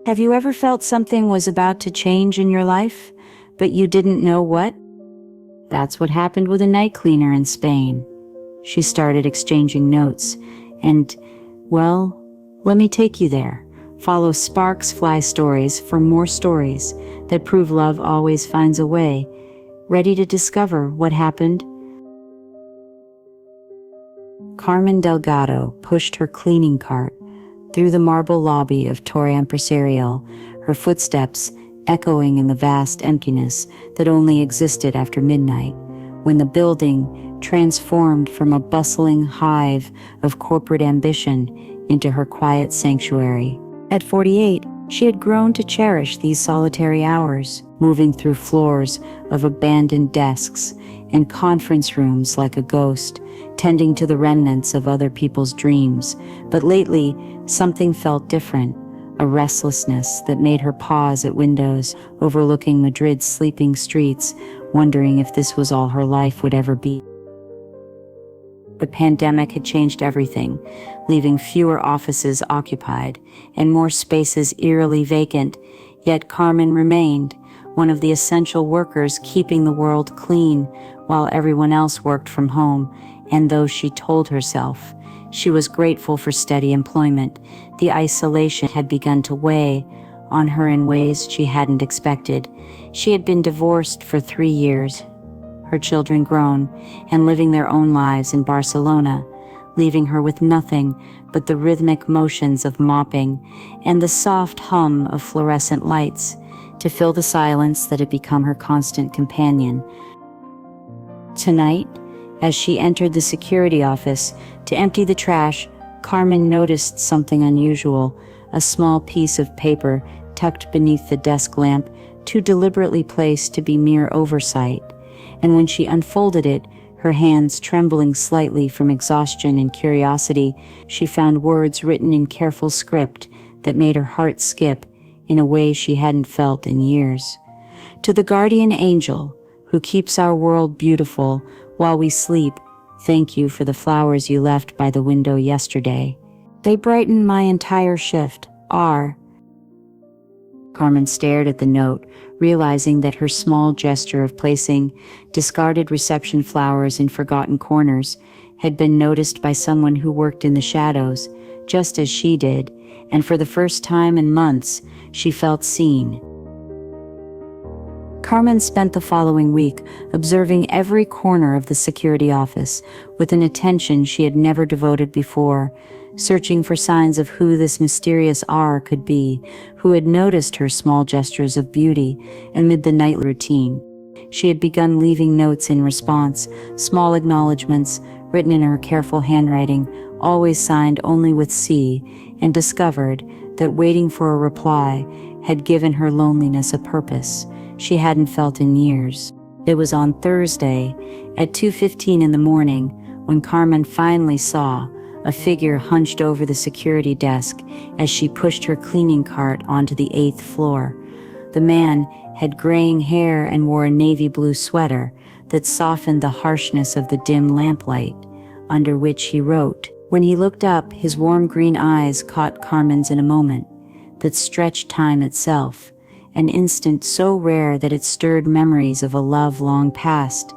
Have you ever felt something was about to change in your life, but you didn't know what? That's what happened with a night cleaner in Spain. She started exchanging notes, and, well, let me take you there. Follow Sparks Fly Stories for more stories that prove love always finds a way. Ready to discover what happened? Carmen Delgado pushed her cleaning cart through the marble lobby of Torre Empresarial, her footsteps echoing in the vast emptiness that only existed after midnight, when the building transformed from a bustling hive of corporate ambition into her quiet sanctuary. At 48, she had grown to cherish these solitary hours, moving through floors of abandoned desks and conference rooms like a ghost, tending to the remnants of other people's dreams. But lately, something felt different, a restlessness that made her pause at windows overlooking Madrid's sleeping streets, wondering if this was all her life would ever be. The pandemic had changed everything, leaving fewer offices occupied and more spaces eerily vacant, yet Carmen remained, one of the essential workers keeping the world clean while everyone else worked from home. And though she told herself she was grateful for steady employment, the isolation had begun to weigh on her in ways she hadn't expected. She had been divorced for 3 years, her children grown and living their own lives in Barcelona, leaving her with nothing but the rhythmic motions of mopping and the soft hum of fluorescent lights to fill the silence that had become her constant companion. Tonight, as she entered the security office to empty the trash, Carmen noticed something unusual, a small piece of paper tucked beneath the desk lamp, too deliberately placed to be mere oversight. And when she unfolded it, her hands trembling slightly from exhaustion and curiosity, she found words written in careful script that made her heart skip in a way she hadn't felt in years. To the guardian angel, who keeps our world beautiful while we sleep, thank you for the flowers you left by the window yesterday. They brightened my entire shift. R. Carmen stared at the note, realizing that her small gesture of placing discarded reception flowers in forgotten corners had been noticed by someone who worked in the shadows, just as she did, and for the first time in months, she felt seen. Carmen spent the following week observing every corner of the security office with an attention she had never devoted before, searching for signs of who this mysterious R could be, who had noticed her small gestures of beauty amid the nightly routine. She had begun leaving notes in response, small acknowledgments written in her careful handwriting, always signed only with C, and discovered that waiting for a reply had given her loneliness a purpose she hadn't felt in years. It was on Thursday at 2:15 in the morning when Carmen finally saw a figure hunched over the security desk as she pushed her cleaning cart onto the 8th floor. The man had graying hair and wore a navy blue sweater that softened the harshness of the dim lamplight under which he wrote. When he looked up, his warm green eyes caught Carmen's in a moment that stretched time itself, an instant so rare that it stirred memories of a love long past.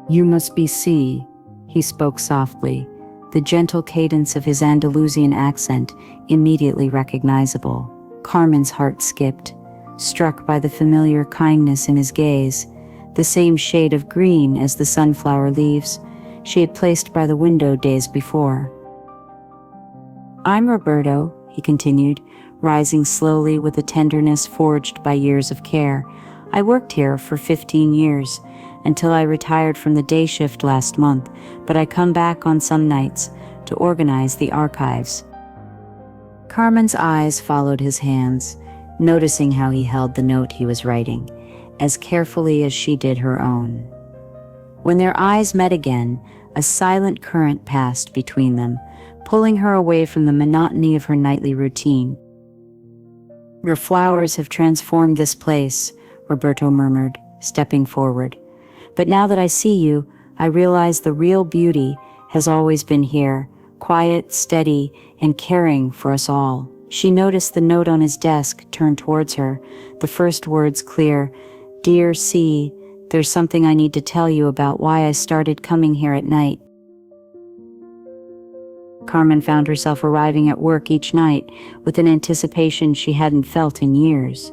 "You must be C," he spoke softly, the gentle cadence of his Andalusian accent immediately recognizable. Carmen's heart skipped, struck by the familiar kindness in his gaze, the same shade of green as the sunflower leaves she had placed by the window days before. "I'm Roberto," he continued, rising slowly with a tenderness forged by years of care. "I worked here for 15 years, until I retired from the day shift last month, but I come back on some nights to organize the archives." Carmen's eyes followed his hands, noticing how he held the note he was writing, as carefully as she did her own. When their eyes met again, a silent current passed between them, pulling her away from the monotony of her nightly routine. "Your flowers have transformed this place," Roberto murmured, stepping forward. "But now that I see you, I realize the real beauty has always been here, quiet, steady, and caring for us all." She noticed the note on his desk turned towards her, the first words clear. "Dear C, there's something I need to tell you about why I started coming here at night." Carmen found herself arriving at work each night with an anticipation she hadn't felt in years,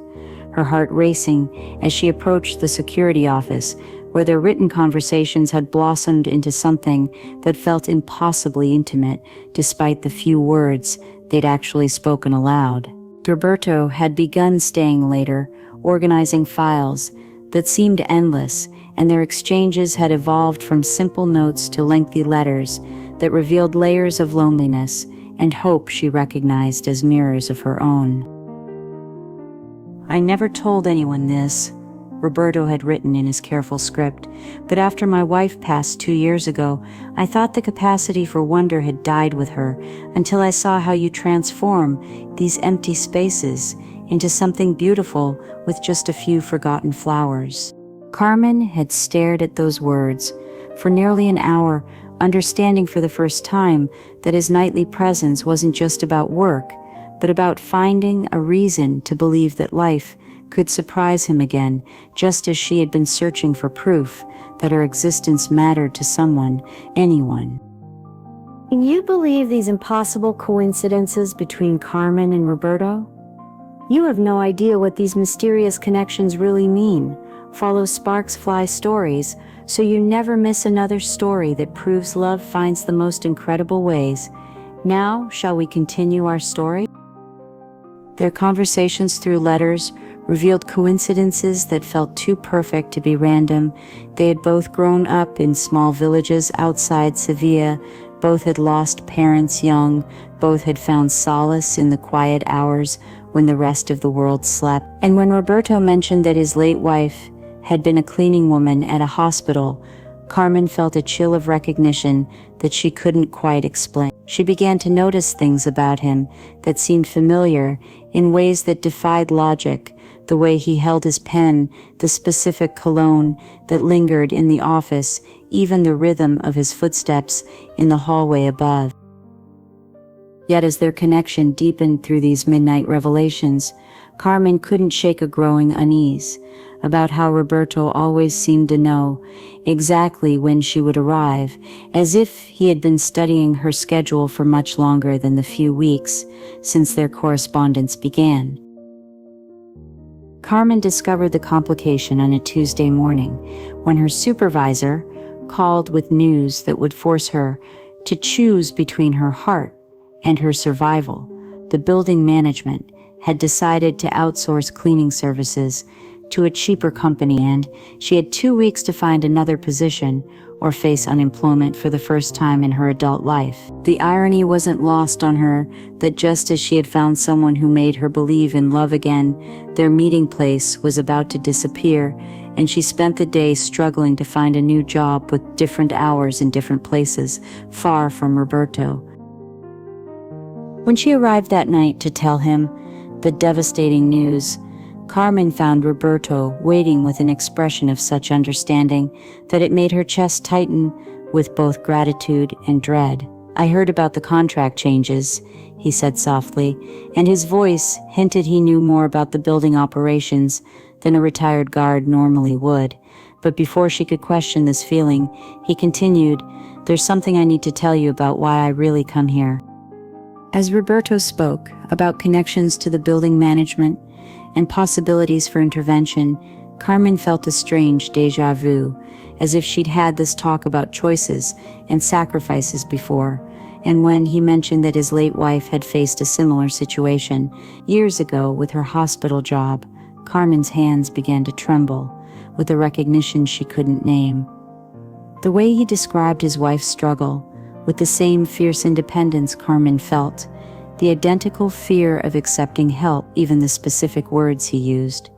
her heart racing as she approached the security office, where their written conversations had blossomed into something that felt impossibly intimate despite the few words they'd actually spoken aloud. Roberto had begun staying later, organizing files that seemed endless, and their exchanges had evolved from simple notes to lengthy letters that revealed layers of loneliness and hope she recognized as mirrors of her own. "I never told anyone this," Roberto had written in his careful script, "but after my wife passed 2 years ago, I thought the capacity for wonder had died with her until I saw how you transform these empty spaces into something beautiful with just a few forgotten flowers." Carmen had stared at those words for nearly an hour, understanding for the first time that his nightly presence wasn't just about work, but about finding a reason to believe that life could surprise him again, just as she had been searching for proof that her existence mattered to someone, anyone. Can you believe these impossible coincidences between Carmen and Roberto? You have no idea what these mysterious connections really mean. Follow Sparks Fly stories so you never miss another story that proves love finds the most incredible ways. Now, shall we continue our story? Their conversations through letters revealed coincidences that felt too perfect to be random. They had both grown up in small villages outside Sevilla, both had lost parents young, both had found solace in the quiet hours when the rest of the world slept. And when Roberto mentioned that his late wife had been a cleaning woman at a hospital, Carmen felt a chill of recognition that she couldn't quite explain. She began to notice things about him that seemed familiar in ways that defied logic, the way he held his pen, the specific cologne that lingered in the office, even the rhythm of his footsteps in the hallway above. Yet as their connection deepened through these midnight revelations, Carmen couldn't shake a growing unease about how Roberto always seemed to know exactly when she would arrive, as if he had been studying her schedule for much longer than the few weeks since their correspondence began. Carmen discovered the complication on a Tuesday morning when her supervisor called with news that would force her to choose between her heart and her survival. The building management had decided to outsource cleaning services to a cheaper company, and she had 2 weeks to find another position or face unemployment for the first time in her adult life. The irony wasn't lost on her that just as she had found someone who made her believe in love again, their meeting place was about to disappear, and she spent the day struggling to find a new job with different hours in different places, far from Roberto. When she arrived that night to tell him the devastating news, Carmen found Roberto waiting with an expression of such understanding that it made her chest tighten with both gratitude and dread. "I heard about the contract changes," he said softly, and his voice hinted he knew more about the building operations than a retired guard normally would. But before she could question this feeling, he continued, "There's something I need to tell you about why I really come here." As Roberto spoke about connections to the building management and possibilities for intervention, Carmen felt a strange déjà vu, as if she'd had this talk about choices and sacrifices before. And when he mentioned that his late wife had faced a similar situation years ago with her hospital job, Carmen's hands began to tremble with a recognition she couldn't name. The way he described his wife's struggle, with the same fierce independence Carmen felt, the identical fear of accepting help, even the specific words he used.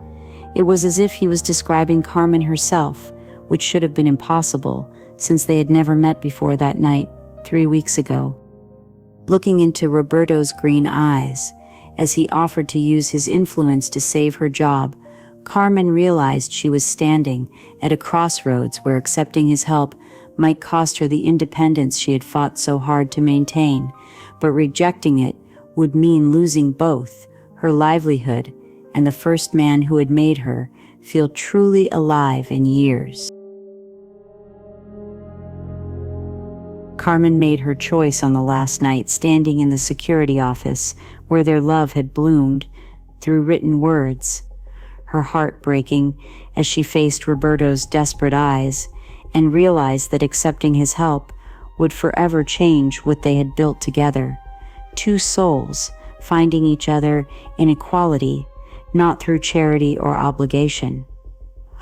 It was as if he was describing Carmen herself, which should have been impossible, since they had never met before that night, 3 weeks ago. Looking into Roberto's green eyes, as he offered to use his influence to save her job, Carmen realized she was standing at a crossroads where accepting his help might cost her the independence she had fought so hard to maintain, but rejecting it would mean losing both, her livelihood and the first man who had made her feel truly alive in years. Carmen made her choice on the last night, standing in the security office where their love had bloomed through written words, her heart breaking as she faced Roberto's desperate eyes and realized that accepting his help would forever change what they had built together. Two souls finding each other in equality, not through charity or obligation.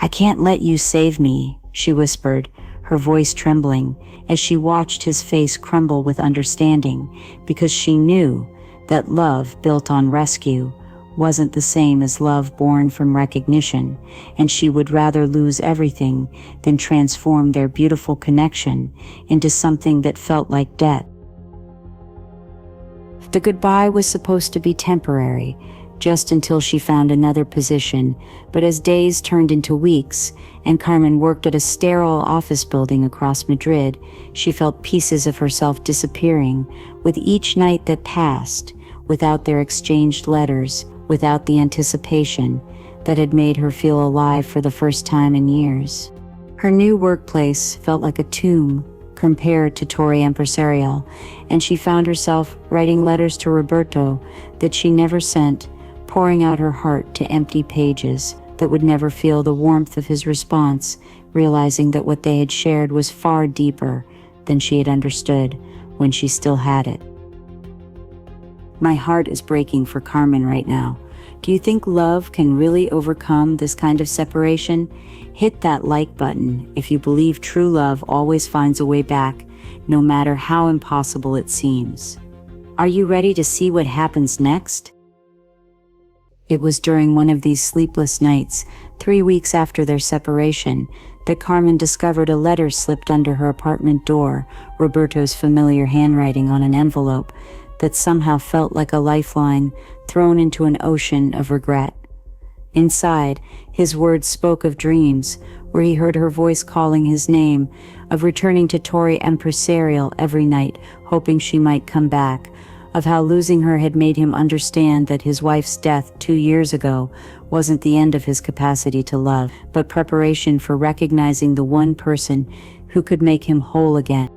"I can't let you save me," she whispered, her voice trembling as she watched his face crumble with understanding, because she knew that love built on rescue wasn't the same as love born from recognition, and she would rather lose everything than transform their beautiful connection into something that felt like death. The goodbye was supposed to be temporary, just until she found another position, but as days turned into weeks and Carmen worked at a sterile office building across Madrid, she felt pieces of herself disappearing with each night that passed, without their exchanged letters, without the anticipation that had made her feel alive for the first time in years. Her new workplace felt like a tomb compared to Torre Empresarial, and she found herself writing letters to Roberto that she never sent, pouring out her heart to empty pages that would never feel the warmth of his response, realizing that what they had shared was far deeper than she had understood when she still had it. "My heart is breaking for Carmen right now. Do you think love can really overcome this kind of separation? Hit that like button if you believe true love always finds a way back, no matter how impossible it seems. Are you ready to see what happens next?" It was during one of these sleepless nights, 3 weeks after their separation, that Carmen discovered a letter slipped under her apartment door, Roberto's familiar handwriting on an envelope that somehow felt like a lifeline thrown into an ocean of regret. Inside, his words spoke of dreams, where he heard her voice calling his name, of returning to Torre Empresarial every night, hoping she might come back, of how losing her had made him understand that his wife's death 2 years ago wasn't the end of his capacity to love, but preparation for recognizing the one person who could make him whole again.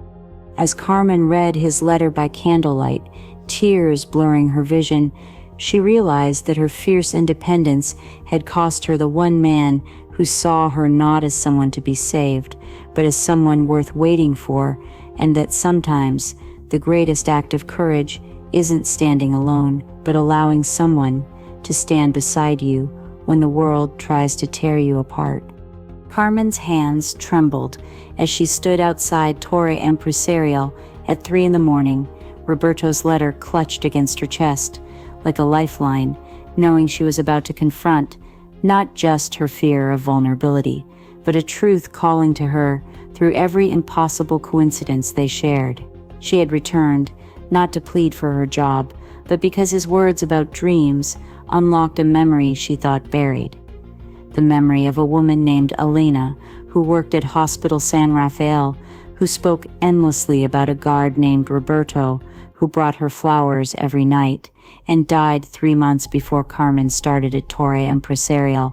As Carmen read his letter by candlelight, tears blurring her vision, she realized that her fierce independence had cost her the one man who saw her not as someone to be saved, but as someone worth waiting for, and that sometimes the greatest act of courage isn't standing alone, but allowing someone to stand beside you when the world tries to tear you apart. Carmen's hands trembled as she stood outside Torre Empresarial at 3 a.m, Roberto's letter clutched against her chest, like a lifeline, knowing she was about to confront not just her fear of vulnerability, but a truth calling to her through every impossible coincidence they shared. She had returned, not to plead for her job, but because his words about dreams unlocked a memory she thought buried. The memory of a woman named Elena, who worked at Hospital San Rafael, who spoke endlessly about a guard named Roberto, who brought her flowers every night, and died 3 months before Carmen started at Torre Empresarial.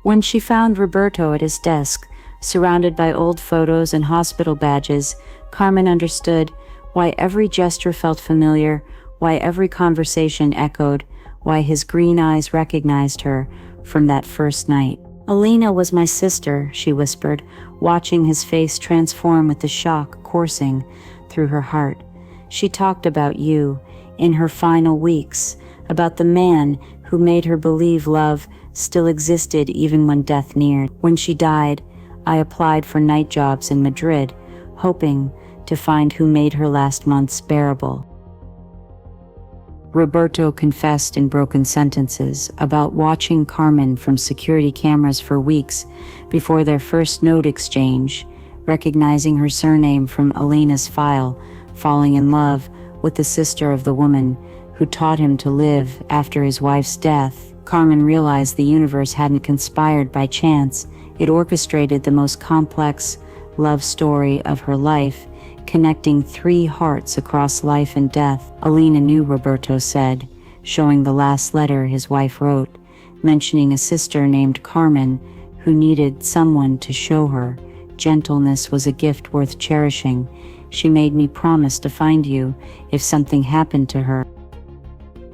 When she found Roberto at his desk, surrounded by old photos and hospital badges, Carmen understood why every gesture felt familiar, why every conversation echoed, why his green eyes recognized her from that first night. "Elena was my sister," she whispered, watching his face transform with the shock coursing through her heart. "She talked about you in her final weeks, about the man who made her believe love still existed even when death neared. When she died, I applied for night jobs in Madrid, hoping to find who made her last months bearable." Roberto confessed in broken sentences about watching Carmen from security cameras for weeks before their first note exchange, recognizing her surname from Elena's file, falling in love with the sister of the woman who taught him to live after his wife's death. Carmen realized the universe hadn't conspired by chance. It orchestrated the most complex love story of her life connecting 3 hearts across life and death. Alina knew, Roberto said, showing the last letter his wife wrote, mentioning a sister named Carmen who needed someone to show her gentleness was a gift worth cherishing. She made me promise to find you if something happened to her.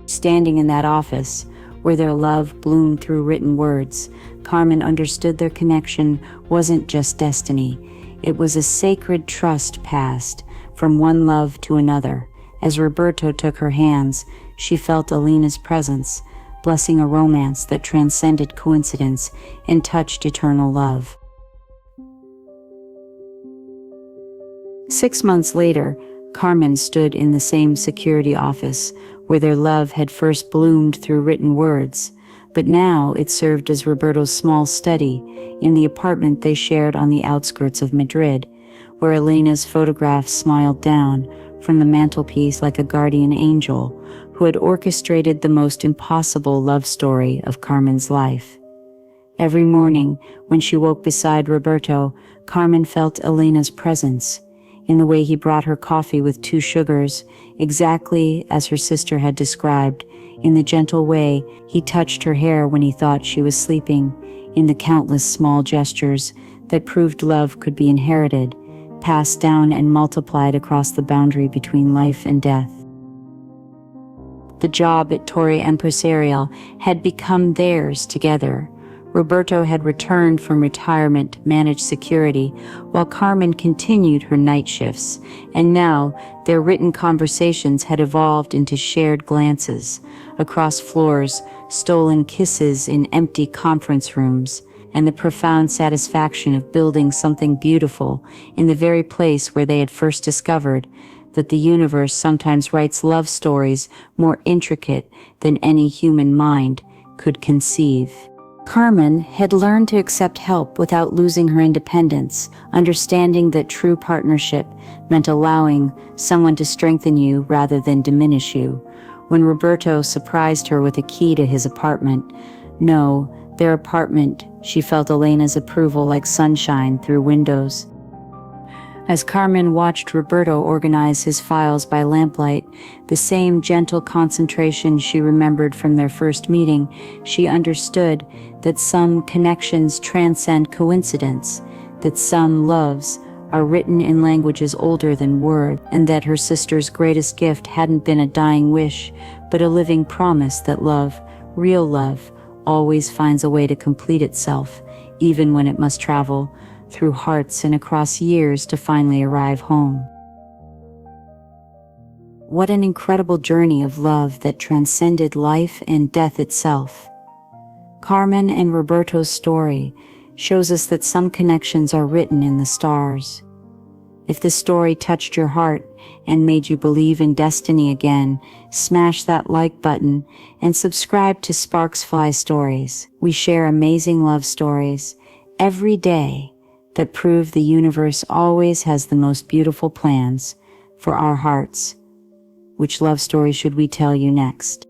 Standing in that office, where their love bloomed through written words, Carmen understood their connection wasn't just destiny. It was a sacred trust passed from one love to another. As Roberto took her hands, she felt Alina's presence, blessing a romance that transcended coincidence and touched eternal love. 6 months later, Carmen stood in the same security office where their love had first bloomed through written words, but now it served as Roberto's small study in the apartment they shared on the outskirts of Madrid, where Elena's photograph smiled down from the mantelpiece like a guardian angel who had orchestrated the most impossible love story of Carmen's life. Every morning, when she woke beside Roberto, Carmen felt Elena's presence, in the way he brought her coffee with 2 sugars, exactly as her sister had described, in the gentle way he touched her hair when he thought she was sleeping, in the countless small gestures that proved love could be inherited, passed down and multiplied across the boundary between life and death. The job at Torre Empresarial had become theirs together. Roberto had returned from retirement to manage security, while Carmen continued her night shifts, and now their written conversations had evolved into shared glances across floors, stolen kisses in empty conference rooms, and the profound satisfaction of building something beautiful in the very place where they had first discovered that the universe sometimes writes love stories more intricate than any human mind could conceive. Carmen had learned to accept help without losing her independence, understanding that true partnership meant allowing someone to strengthen you rather than diminish you. When Roberto surprised her with a key to his apartment, no, their apartment, she felt Elena's approval like sunshine through windows. As Carmen watched Roberto organize his files by lamplight, the same gentle concentration she remembered from their first meeting, she understood that some connections transcend coincidence, that some loves are written in languages older than words, and that her sister's greatest gift hadn't been a dying wish, but a living promise that love, real love, always finds a way to complete itself, even when it must travel through hearts and across years to finally arrive home. What an incredible journey of love that transcended life and death itself. Carmen and Roberto's story shows us that some connections are written in the stars. If this story touched your heart and made you believe in destiny again, smash that like button and subscribe to Sparks Fly Stories. We share amazing love stories every day that prove the universe always has the most beautiful plans for our hearts. Which love story should we tell you next?